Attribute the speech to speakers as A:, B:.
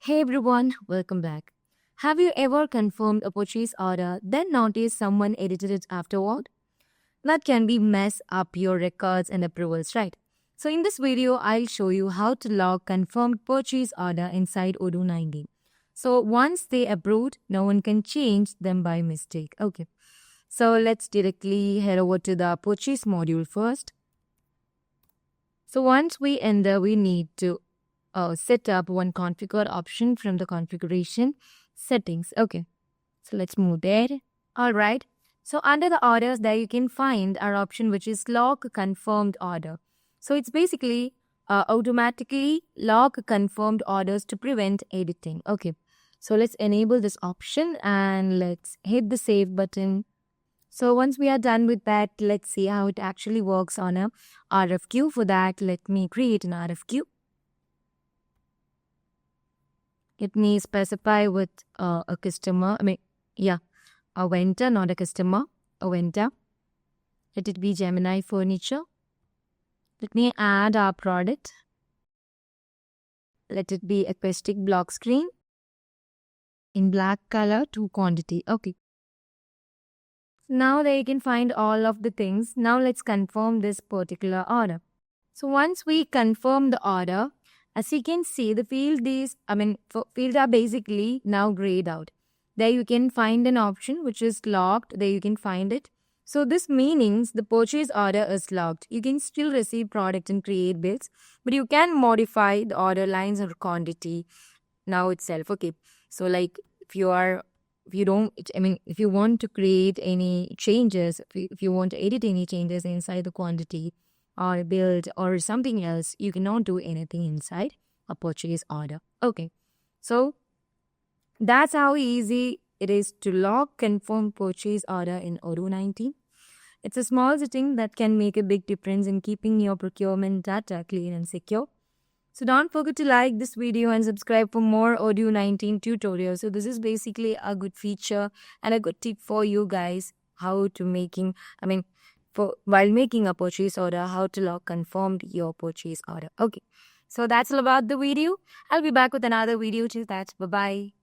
A: Hey everyone, welcome back. Have you ever confirmed a purchase order, then noticed someone edited it afterward? That can be mess up your records and approvals, right? So in this video, I'll show you how to log confirmed purchase order inside Odoo 19. So once they approved, no one can change them by mistake. Okay. So let's directly head over to the purchase module first. So once we enter, we need to set up one configure option from the configuration settings. Okay, so let's move there. All right. So under the orders there you can find our option which is log confirmed order. So it's basically automatically log confirmed orders to prevent editing. Okay, so let's enable this option and let's hit the save button. So once we are done with that, let's see how it actually works on a RFQ. For that, let me create an RFQ. Let me specify with a customer. A vendor, not a customer. A vendor. Let it be Gemini Furniture. Let me add our product. Let it be acoustic block screen in black color to quantity. Okay. Now they can find all of the things. Now let's confirm this particular order. So once we confirm the order, as you can see, the fields are basically now grayed out. There you can find an option which is logged. There you can find it. So this means the purchase order is logged. You can still receive product and create bills, but you can modify the order lines or quantity now itself. Okay. So like if you want to create any changes, if you want to edit any changes inside the quantity or build or something else, you cannot do anything inside a purchase order. Okay, so that's how easy it is to log confirm purchase order in Odoo 19. It's a small setting that can make a big difference in keeping your procurement data clean and secure. So don't forget to like this video and subscribe for more Odoo 19 tutorials. So this is basically a good feature and a good tip for you guys while making a purchase order, how to log confirmed your purchase order. Okay, so that's all about the video. I'll be back with another video. Till that, bye-bye.